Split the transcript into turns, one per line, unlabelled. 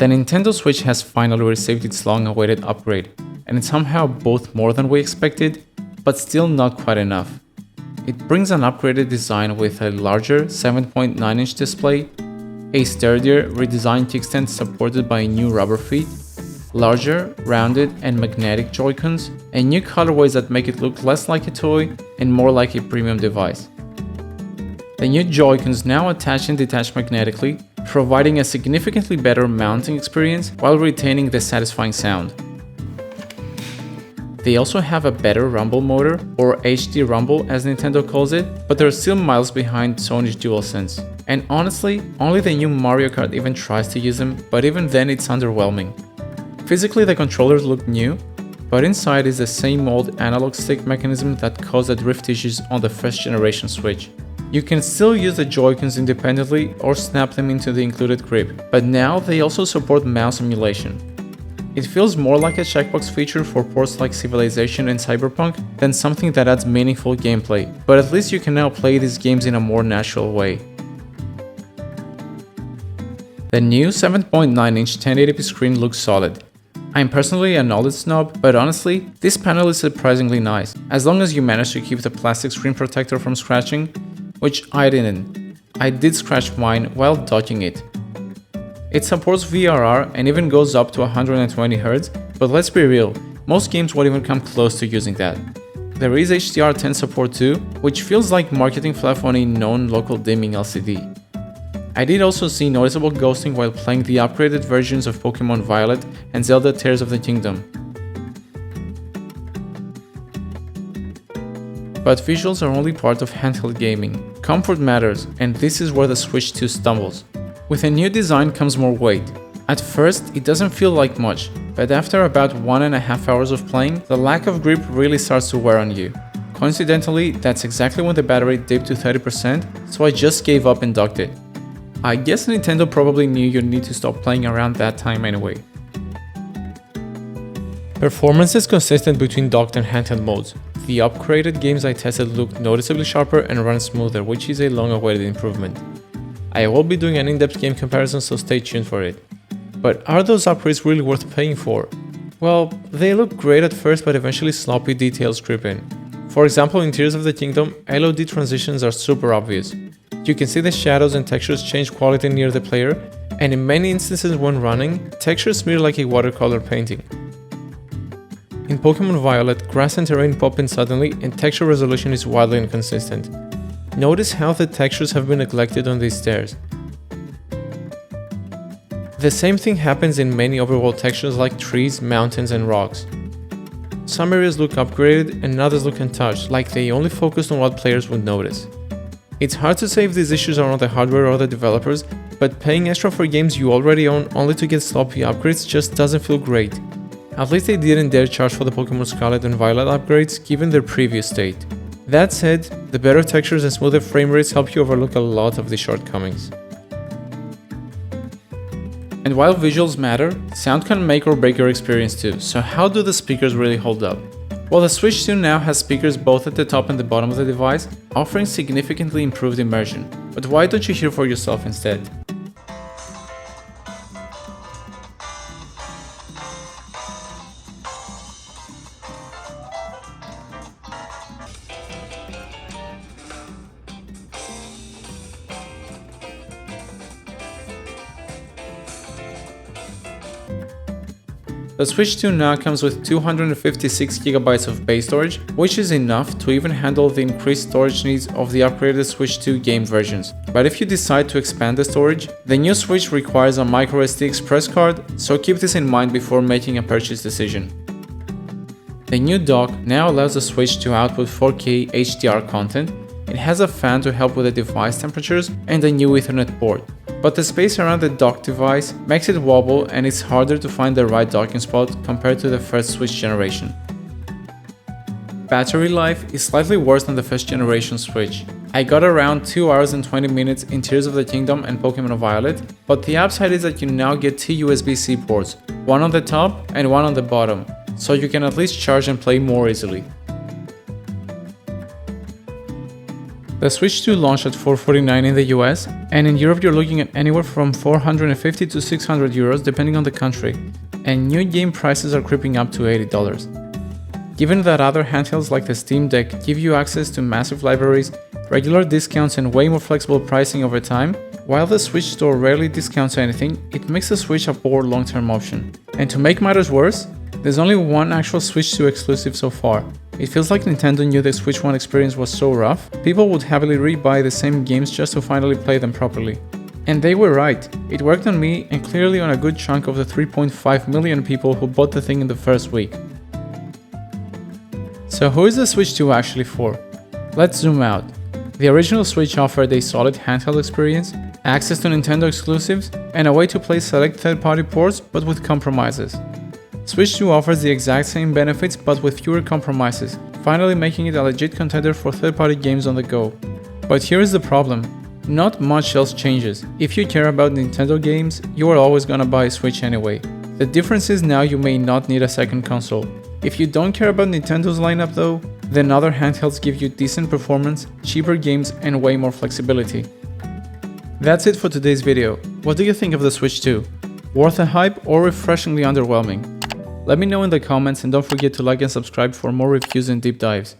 The Nintendo Switch has finally received its long-awaited upgrade, and it's somehow both more than we expected, but still not quite enough. It brings an upgraded design with a larger 7.9-inch display, a sturdier, redesigned kickstand supported by new rubber feet, larger, rounded, and magnetic Joy-Cons, and new colorways that make it look less like a toy and more like a premium device. The new Joy-Cons now attach and detach magnetically, providing a significantly better mounting experience while retaining the satisfying sound. They also have a better rumble motor, or HD rumble as Nintendo calls it, but they're still miles behind Sony's DualSense. And honestly, only the new Mario Kart even tries to use them, but even then it's underwhelming. Physically the controllers look new, but inside is the same old analog stick mechanism that caused the drift issues on the first generation Switch. You can still use the Joy-Cons independently or snap them into the included grip, but now they also support mouse emulation. It feels more like a checkbox feature for ports like Civilization and Cyberpunk than something that adds meaningful gameplay, but at least you can now play these games in a more natural way. The new 7.9-inch 1080p screen looks solid. I'm personally an OLED snob, but honestly, this panel is surprisingly nice, as long as you manage to keep the plastic screen protector from scratching, which I didn't. I did scratch mine while dodging it. It supports VRR and even goes up to 120Hz, but let's be real, most games won't even come close to using that. There is HDR10 support too, which feels like marketing fluff on a known local dimming LCD. I did also see noticeable ghosting while playing the upgraded versions of Pokémon Violet and Zelda Tears of the Kingdom. But visuals are only part of handheld gaming. Comfort matters, and this is where the Switch 2 stumbles. With a new design comes more weight. At first, it doesn't feel like much, but after about 1.5 hours of playing, the lack of grip really starts to wear on you. Coincidentally, that's exactly when the battery dipped to 30%, so I just gave up and docked it. I guess Nintendo probably knew you'd need to stop playing around that time anyway. Performance is consistent between docked and handheld modes. The upgraded games I tested look noticeably sharper and run smoother, which is a long-awaited improvement. I will be doing an in-depth game comparison, so stay tuned for it. But are those upgrades really worth paying for? Well, they look great at first, but eventually sloppy details creep in. For example, in Tears of the Kingdom, LOD transitions are super obvious. You can see the shadows and textures change quality near the player, and in many instances when running, textures smear like a watercolor painting. In Pokémon Violet, grass and terrain pop in suddenly, and texture resolution is wildly inconsistent. Notice how the textures have been neglected on these stairs. The same thing happens in many overworld textures like trees, mountains, and rocks. Some areas look upgraded and others look untouched, like they only focused on what players would notice. It's hard to say if these issues are on the hardware or the developers, but paying extra for games you already own only to get sloppy upgrades just doesn't feel great. At least they didn't dare charge for the Pokémon Scarlet and Violet upgrades given their previous state. That said, the better textures and smoother frame rates help you overlook a lot of the shortcomings. And while visuals matter, sound can make or break your experience too, so how do the speakers really hold up? Well, the Switch 2 now has speakers both at the top and the bottom of the device, offering significantly improved immersion. But why don't you hear for yourself instead? The Switch 2 now comes with 256GB of base storage, which is enough to even handle the increased storage needs of the upgraded Switch 2 game versions. But if you decide to expand the storage, the new Switch requires a microSD express card, so keep this in mind before making a purchase decision. The new dock now allows the Switch to output 4K HDR content. It has a fan to help with the device temperatures and a new Ethernet port. But the space around the docked device makes it wobble and it's harder to find the right docking spot compared to the first Switch generation. Battery life is slightly worse than the first generation Switch. I got around 2 hours and 20 minutes in Tears of the Kingdom and Pokémon Violet, but the upside is that you now get 2 USB-C ports, one on the top and one on the bottom, so you can at least charge and play more easily. The Switch 2 launched at $449 in the US, and in Europe you're looking at anywhere from 450 to 600 euros depending on the country, and new game prices are creeping up to $80. Given that other handhelds like the Steam Deck give you access to massive libraries, regular discounts and way more flexible pricing over time, while the Switch store rarely discounts anything, it makes the Switch a poor long-term option. And to make matters worse, there's only one actual Switch 2 exclusive so far. It feels like Nintendo knew the Switch 1 experience was so rough, people would heavily rebuy the same games just to finally play them properly. And they were right. It worked on me and clearly on a good chunk of the 3.5 million people who bought the thing in the first week. So who is the Switch 2 actually for? Let's zoom out. The original Switch offered a solid handheld experience, access to Nintendo exclusives, and a way to play select third-party ports but with compromises. Switch 2 offers the exact same benefits but with fewer compromises, finally making it a legit contender for third-party games on the go. But here is the problem. Not much else changes. If you care about Nintendo games, you are always gonna buy a Switch anyway. The difference is now you may not need a second console. If you don't care about Nintendo's lineup though, then other handhelds give you decent performance, cheaper games, and way more flexibility. That's it for today's video. What do you think of the Switch 2? Worth the hype or refreshingly underwhelming? Let me know in the comments and don't forget to like and subscribe for more reviews and deep dives.